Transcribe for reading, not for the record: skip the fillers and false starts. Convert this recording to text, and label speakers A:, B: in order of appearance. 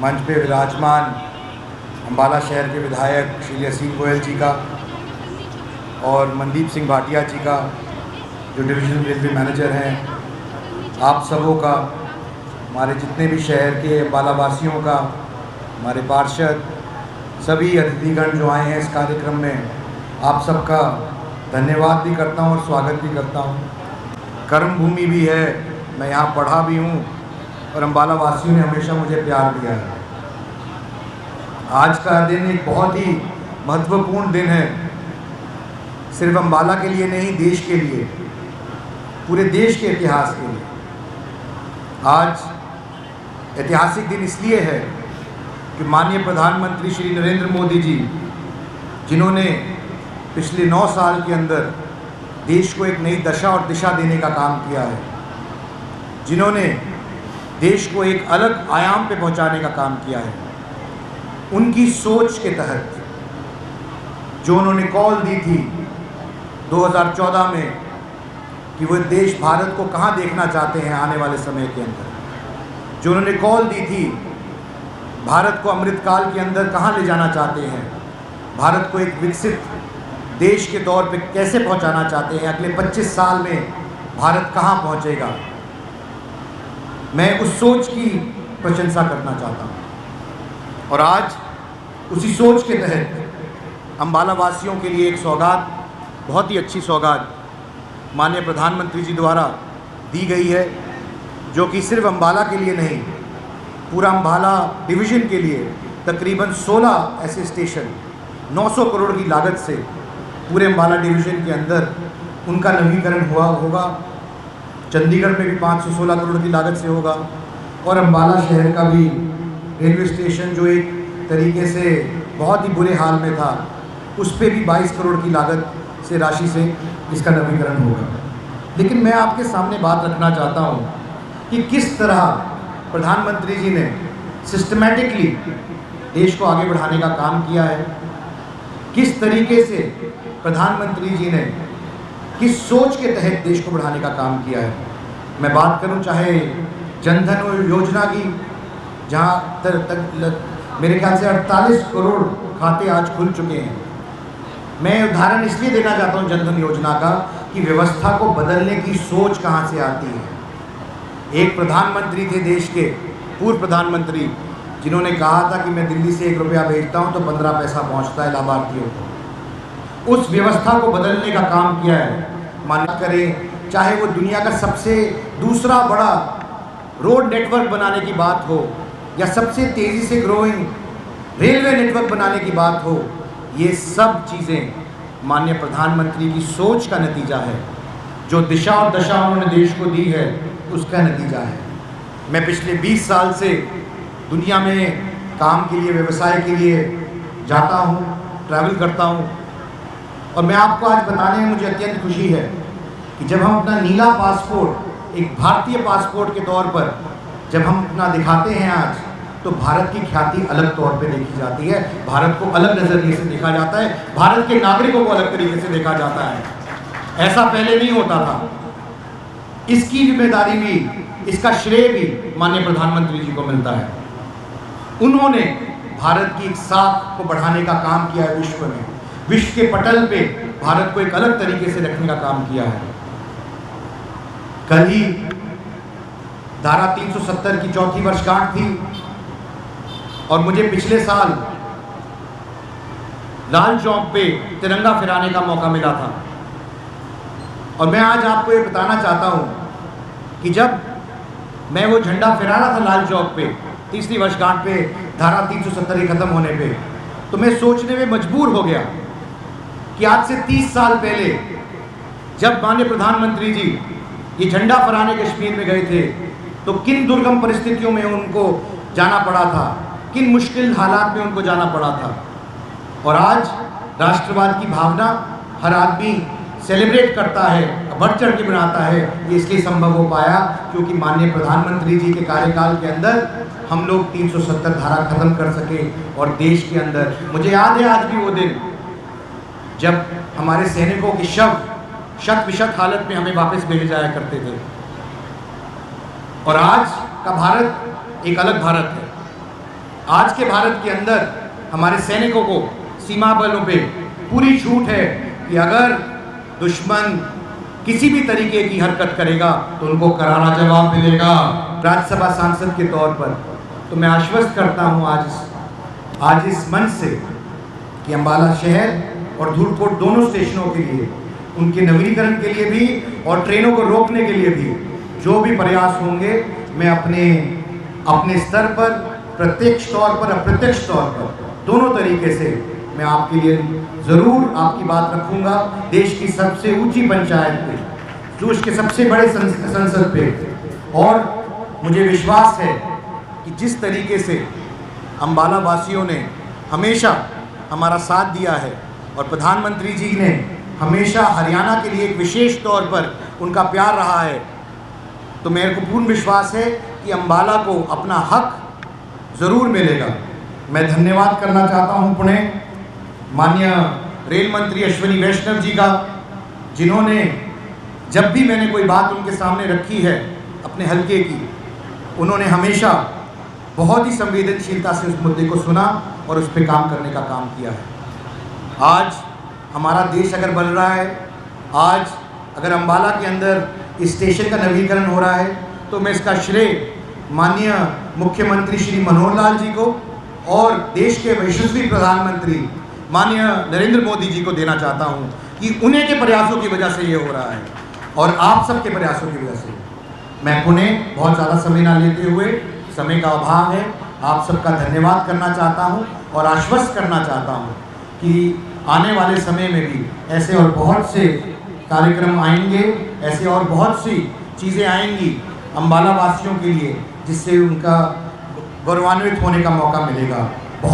A: मंच पे विराजमान अम्बाला शहर के विधायक श्री असीम गोयल जी का और मनदीप सिंह भाटिया जी का जो डिवीज़नल रेलवे मैनेजर हैं, आप सबों का, हमारे जितने भी शहर के अम्बाला वासियों का, हमारे पार्षद, सभी अतिथिगण जो आए हैं इस कार्यक्रम में, आप सबका धन्यवाद भी करता हूं और स्वागत भी करता हूं। कर्म भूमि भी है, मैं यहाँ पढ़ा भी हूँ और अम्बाला वासियों ने हमेशा मुझे प्यार दिया है। आज का दिन एक बहुत ही महत्वपूर्ण दिन है, सिर्फ अम्बाला के लिए नहीं, देश के लिए, पूरे देश के इतिहास के लिए। आज ऐतिहासिक दिन इसलिए है कि माननीय प्रधानमंत्री श्री नरेंद्र मोदी जी, जिन्होंने पिछले 9 साल के अंदर देश को एक नई दशा और दिशा देने का काम किया है, जिन्होंने देश को एक अलग आयाम पे पहुंचाने का काम किया है, उनकी सोच के तहत जो उन्होंने कॉल दी थी 2014 में कि वो देश भारत को कहाँ देखना चाहते हैं आने वाले समय के अंदर, जो उन्होंने कॉल दी थी भारत को अमृतकाल के अंदर कहाँ ले जाना चाहते हैं, भारत को एक विकसित देश के तौर पे कैसे पहुंचाना चाहते हैं, अगले 25 साल में भारत कहाँ पहुंचेगा, मैं उस सोच की प्रशंसा करना चाहता हूँ। और आज उसी सोच के तहत अम्बाला वासियों के लिए एक सौगात, बहुत ही अच्छी सौगात माननीय प्रधानमंत्री जी द्वारा दी गई है, जो कि सिर्फ अम्बाला के लिए नहीं, पूरा अम्बाला डिवीज़न के लिए तकरीबन 16 ऐसे स्टेशन 900 करोड़ की लागत से पूरे अम्बाला डिवीज़न के अंदर उनका नवीकरण होगा। चंडीगढ़ में भी 516 करोड़ की लागत से होगा और अम्बाला शहर का भी रेलवे स्टेशन जो एक तरीके से बहुत ही बुरे हाल में था, उस पर भी 22 करोड़ की लागत से राशि से इसका नवीकरण होगा। लेकिन मैं आपके सामने बात रखना चाहता हूँ कि किस तरह प्रधानमंत्री जी ने सिस्टमैटिकली देश को आगे बढ़ाने का काम किया है, किस तरीके से प्रधानमंत्री जी ने किस सोच के तहत देश को बढ़ाने का काम किया है। मैं बात करूं चाहे जनधन योजना की, जहां तक मेरे ख्याल से 48 करोड़ खाते आज खुल चुके हैं। मैं उदाहरण इसलिए देना चाहता हूं जनधन योजना का कि व्यवस्था को बदलने की सोच कहां से आती है। एक प्रधानमंत्री थे देश के, पूर्व प्रधानमंत्री, जिन्होंने कहा था कि मैं दिल्ली से 1 रुपया भेजता हूं तो 15 पैसा पहुंचता है लाभार्थियों को। उस व्यवस्था को बदलने का काम किया है। माना करें चाहे वो दुनिया का सबसे दूसरा बड़ा रोड नेटवर्क बनाने की बात हो या सबसे तेज़ी से ग्रोइंग रेलवे नेटवर्क बनाने की बात हो, ये सब चीज़ें माननीय प्रधानमंत्री की सोच का नतीजा है। जो दिशा और दशा उन्होंने देश को दी है उसका नतीजा है। मैं पिछले 20 साल से दुनिया में काम के लिए, व्यवसाय के लिए जाता हूँ, ट्रैवल करता हूँ, और मैं आपको आज बताने में मुझे अत्यंत खुशी है कि जब हम अपना नीला पासपोर्ट एक भारतीय पासपोर्ट के तौर पर जब हम अपना दिखाते हैं आज, तो भारत की ख्याति अलग तौर पे देखी जाती है, भारत को अलग नज़रिए से देखा जाता है, भारत के नागरिकों को अलग तरीके से देखा जाता है। ऐसा पहले नहीं होता था। इसकी जिम्मेदारी भी, इसका श्रेय भी माननीय प्रधानमंत्री जी को मिलता है। उन्होंने भारत की एक साख को बढ़ाने का काम किया है, विश्व में, विश्व के पटल पे भारत को एक अलग तरीके से रखने का काम किया है। कल ही धारा 370 की 4थी वर्षगांठ थी और मुझे पिछले साल लाल चौक पे तिरंगा फहराने का मौका मिला था। और मैं आज आपको ये बताना चाहता हूँ कि जब मैं वो झंडा फहरा रहा था लाल चौक पे 3री वर्षगांठ पे धारा 370 के ख़त्म होने पे, तो मैं सोचने में मजबूर हो गया कि आज से 30 साल पहले जब माननीय प्रधानमंत्री जी ये झंडा फहराने कश्मीर में गए थे, तो किन दुर्गम परिस्थितियों में उनको जाना पड़ा था, किन मुश्किल हालात में उनको जाना पड़ा था। और आज राष्ट्रवाद की भावना हर आदमी सेलिब्रेट करता है, बढ़ चढ़ के बनाता है। ये इसलिए संभव हो पाया क्योंकि माननीय प्रधानमंत्री जी के कार्यकाल के अंदर हम लोग 370 धारा खत्म कर सके और देश के अंदर, मुझे याद है आज भी वो दिन जब हमारे सैनिकों के शव शत विशत हालत में हमें वापस भेजे जाया करते थे। और आज का भारत एक अलग भारत है। आज के भारत के अंदर हमारे सैनिकों को सीमा बलों पे पूरी छूट है कि अगर दुश्मन किसी भी तरीके की हरकत करेगा तो उनको करारा जवाब मिलेगा। राज्यसभा सांसद के तौर पर तो मैं आश्वस्त करता हूं आज इस मंच से कि अम्बाला शहर और धूलकोट दोनों स्टेशनों के लिए, उनके नवीनीकरण के लिए भी और ट्रेनों को रोकने के लिए भी जो भी प्रयास होंगे, मैं अपने स्तर पर प्रत्यक्ष तौर पर अप्रत्यक्ष तौर पर दोनों तरीके से मैं आपके लिए ज़रूर आपकी बात रखूंगा। देश की सबसे ऊंची पंचायत पे, देश के सबसे बड़े संसद पे, और मुझे विश्वास है कि जिस तरीके से अम्बाला वासियों ने हमेशा हमारा साथ दिया है और प्रधानमंत्री जी ने हमेशा हरियाणा के लिए एक विशेष तौर पर उनका प्यार रहा है, तो मेरे को पूर्ण विश्वास है कि अम्बाला को अपना हक ज़रूर मिलेगा। मैं धन्यवाद करना चाहता हूं पुणे माननीय रेल मंत्री अश्विनी वैष्णव जी का, जिन्होंने जब भी मैंने कोई बात उनके सामने रखी है अपने हल्के की, उन्होंने हमेशा बहुत ही संवेदनशीलता से उस मुद्दे को सुना और उस पर काम करने का काम किया है। आज हमारा देश अगर बन रहा है, आज अगर अम्बाला के अंदर इस स्टेशन का नवीनीकरण हो रहा है, तो मैं इसका श्रेय माननीय मुख्यमंत्री श्री मनोहर लाल जी को और देश के यशस्वी प्रधानमंत्री माननीय नरेंद्र मोदी जी को देना चाहता हूं कि उन्हीं के प्रयासों की वजह से ये हो रहा है और आप सबके प्रयासों की वजह से। मैं पुणे बहुत ज़्यादा समय ना लेते हुए, समय का अभाव है, आप सबका धन्यवाद करना चाहता हूं और आश्वस्त करना चाहता हूं कि आने वाले समय में भी ऐसे और बहुत से कार्यक्रम आएंगे, ऐसे और बहुत सी चीज़ें आएंगी अम्बाला वासियों के लिए, जिससे उनका गौरवान्वित होने का मौका मिलेगा। बहुत